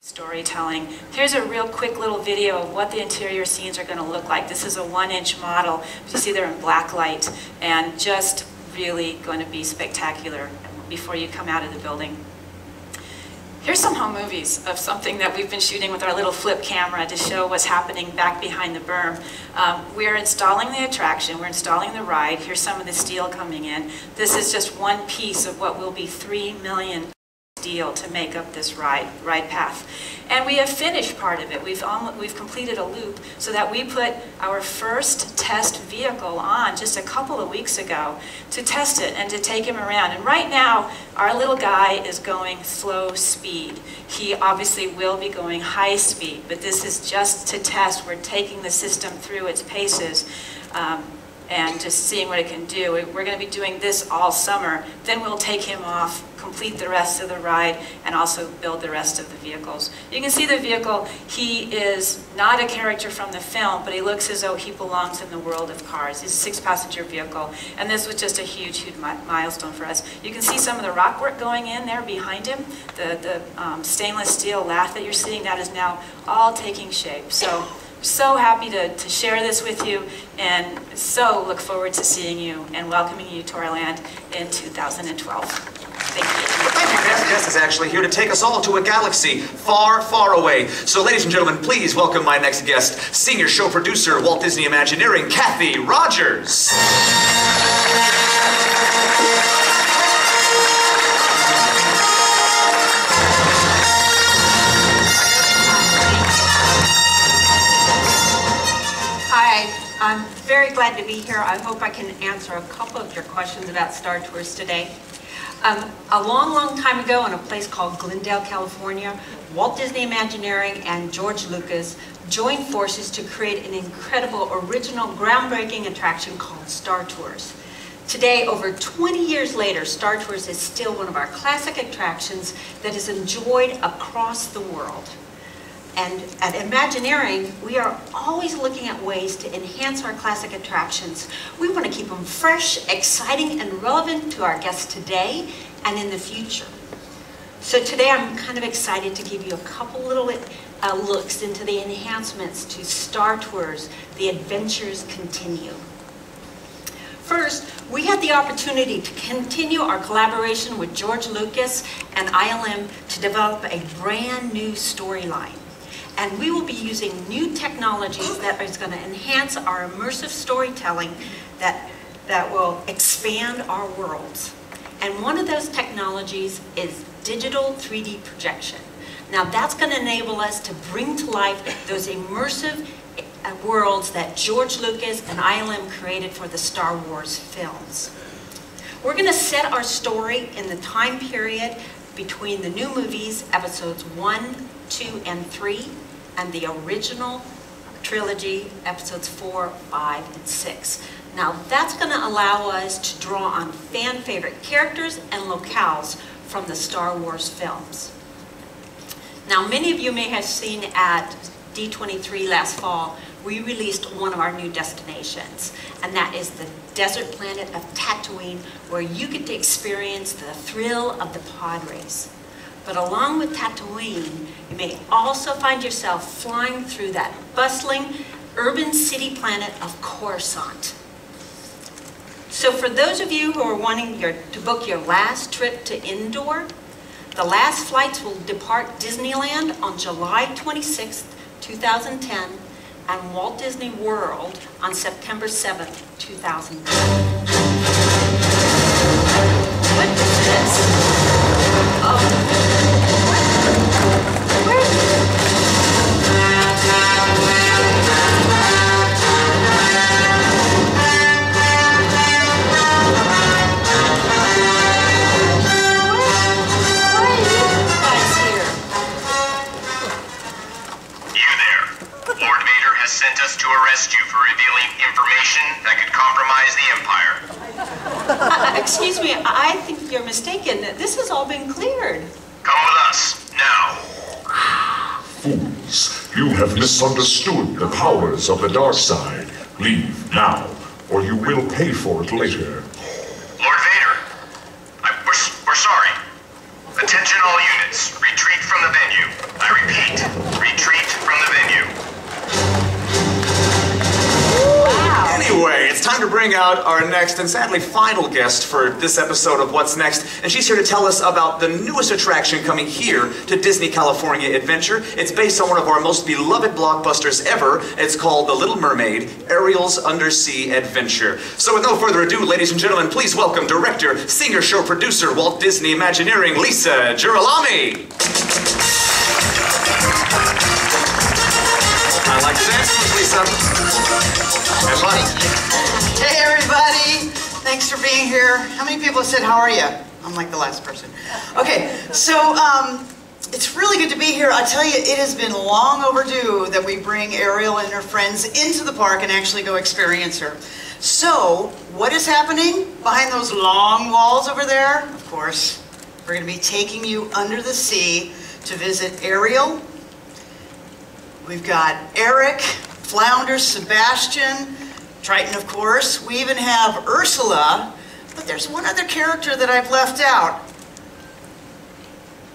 Storytelling. Here's a real quick little video of what the interior scenes are going to look like. This is a 1-inch model. You see they're in black light and just really going to be spectacular before you come out of the building. Here's some home movies of something that we've been shooting with our little flip camera to show what's happening back behind the berm. We're installing the attraction, we're installing the ride. Here's some of the steel coming in. This is just one piece of what will be 3 million steel to make up this ride path. And we have finished part of it. We've completed a loop so that we put our first test vehicle on just a couple of weeks ago to test it and to take him around. And right now, our little guy is going slow speed. He obviously will be going high speed, but this is just to test. We're taking the system through its paces. And just seeing what it can do. We're going to be doing this all summer. Then we'll take him off, complete the rest of the ride, and also build the rest of the vehicles. You can see the vehicle. He is not a character from the film, but he looks as though he belongs in the world of cars. He's a 6-passenger vehicle, and this was just a huge, huge milestone for us. You can see some of the rock work going in there behind him. The stainless steel lath that you're seeing, that is now all taking shape. So happy to share this with you, and so look forward to seeing you and welcoming you to our land in 2012. Thank you. Well, thank you, Jess. Jess is actually here to take us all to a galaxy far, far away. So, ladies and gentlemen, please welcome my next guest, senior show producer, Walt Disney Imagineering, Kathy Rogers. I'm very glad to be here. I hope I can answer a couple of your questions about Star Tours today. A long, long time ago in a place called Glendale, California, Walt Disney Imagineering and George Lucas joined forces to create an incredible, original, groundbreaking attraction called Star Tours. Today, over 20 years later, Star Tours is still one of our classic attractions that is enjoyed across the world. And at Imagineering, we are always looking at ways to enhance our classic attractions. We want to keep them fresh, exciting, and relevant to our guests today and in the future. So today I'm kind of excited to give you a couple little looks into the enhancements to Star Tours. The adventures continue. First, we had the opportunity to continue our collaboration with George Lucas and ILM to develop a brand new storyline. And we will be using new technologies that is going to enhance our immersive storytelling that will expand our worlds. And one of those technologies is digital 3D projection. Now that's going to enable us to bring to life those immersive worlds that George Lucas and ILM created for the Star Wars films. We're going to set our story in the time period between the new movies, episodes 1, 2, and 3, and the original trilogy, episodes 4, 5, and 6. Now that's going to allow us to draw on fan favorite characters and locales from the Star Wars films. Now many of you may have seen at D23 last fall, we released one of our new destinations, and that is the desert planet of Tatooine, where you get to experience the thrill of the pod race. But along with Tatooine, you may also find yourself flying through that bustling urban city planet of Coruscant. So for those of you who are wanting to book your last trip to Endor, the last flights will depart Disneyland on July 26th, 2010, and Walt Disney World on September 7th, 2010. What is this? Oh. Sent us to arrest you for revealing information that could compromise the Empire. Excuse me, I think you're mistaken. This has all been cleared. Come with us, now. Fools, you have misunderstood the powers of the dark side. Leave now, or you will pay for it later. Lord Vader, we're sorry. Attention all units. Retreat from the venue. I repeat, retreat from the venue. Anyway, it's time to bring out our next and sadly final guest for this episode of What's Next, and she's here to tell us about the newest attraction coming here to Disney California Adventure. It's based on one of our most beloved blockbusters ever. It's called The Little Mermaid, Ariel's Undersea Adventure. So with no further ado, ladies and gentlemen, please welcome director, singer, show producer, Walt Disney Imagineering, Lisa Girolami. I like to dance, Lisa. Have fun. Hey everybody, thanks for being here. How many people have said, how are you? I'm like the last person. Okay, so it's really good to be here. I tell you, it has been long overdue that we bring Ariel and her friends into the park and actually go experience her. So, what is happening behind those long walls over there? Of course, we're going to be taking you under the sea to visit Ariel. We've got Eric, Flounder, Sebastian, Triton, of course. We even have Ursula, but there's one other character that I've left out.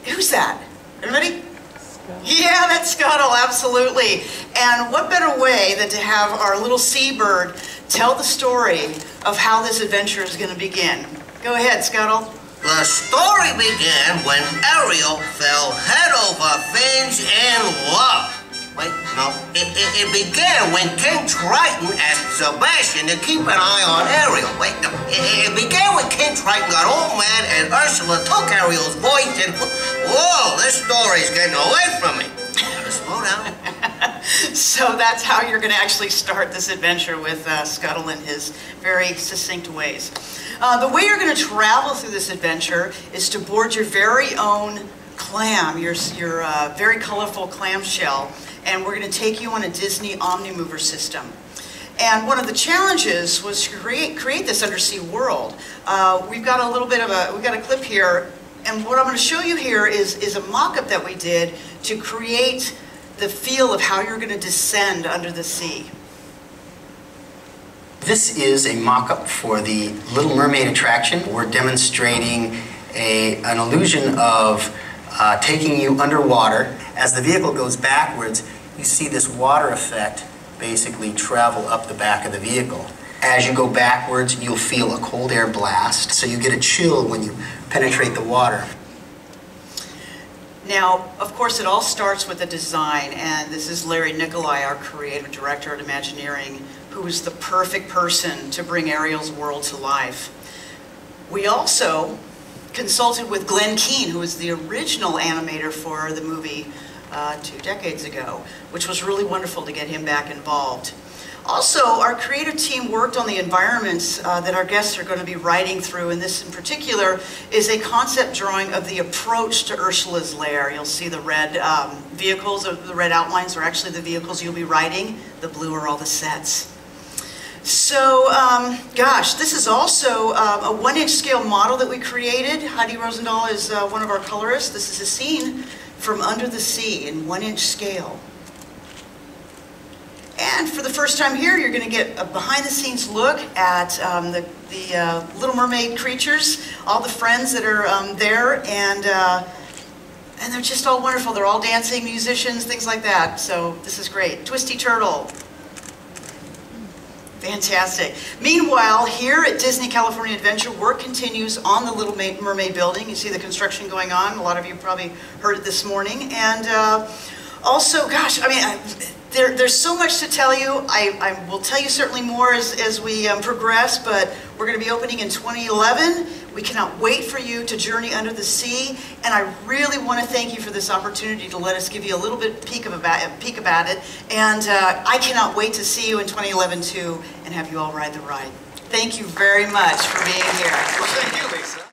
Who's that? Everybody? Yeah, that's Scuttle, absolutely. And what better way than to have our little seabird tell the story of how this adventure is going to begin. Go ahead, Scuttle. The story began when Ariel fell head over fins in love. Wait, no. It began when King Triton asked Sebastian to keep an eye on Ariel. Wait, no. It began when King Triton got all mad and Ursula took Ariel's voice and... Whoa, this story's getting away from me. Gotta slow down. So that's how you're going to actually start this adventure with Scuttle in his very succinct ways. The way you're going to travel through this adventure is to board your very own clam, your very colorful clamshell. And we're going to take you on a Disney Omnimover system. And one of the challenges was to create this undersea world. We've got a clip here, and what I'm going to show you here is a mock-up that we did to create the feel of how you're going to descend under the sea. This is a mock-up for the Little Mermaid attraction. We're demonstrating an illusion of taking you underwater. As the vehicle goes backwards, you see this water effect basically travel up the back of the vehicle. As you go backwards, you'll feel a cold air blast, so you get a chill when you penetrate the water. Now, of course, it all starts with the design, and this is Larry Nicolai, our creative director at Imagineering, who is the perfect person to bring Ariel's world to life. We also consulted with Glenn Keane, who was the original animator for the movie 2 decades ago, which was really wonderful to get him back involved. Also, our creative team worked on the environments that our guests are going to be riding through, and this in particular is a concept drawing of the approach to Ursula's lair. You'll see the red vehicles, the red outlines are actually the vehicles you'll be riding. The blue are all the sets. So, gosh, this is also a 1-inch scale model that we created. Heidi Rosendahl is one of our colorists. This is a scene from under the sea in 1-inch scale. And for the first time here, you're going to get a behind-the-scenes look at the Little Mermaid creatures, all the friends that are there, and they're just all wonderful. They're all dancing, musicians, things like that. So this is great. Twisty Turtle. Fantastic. Meanwhile, here at Disney California Adventure, work continues on the Little Mermaid building. You see the construction going on. A lot of you probably heard it this morning. And also, gosh, I mean, there's so much to tell you. I will tell you certainly more as we progress, but we're going to be opening in 2011. We cannot wait for you to journey under the sea, and I really want to thank you for this opportunity to let us give you a little bit peek about it, and I cannot wait to see you in 2011 too, and have you all ride the ride. Thank you very much for being here. Well, thank you, Lisa.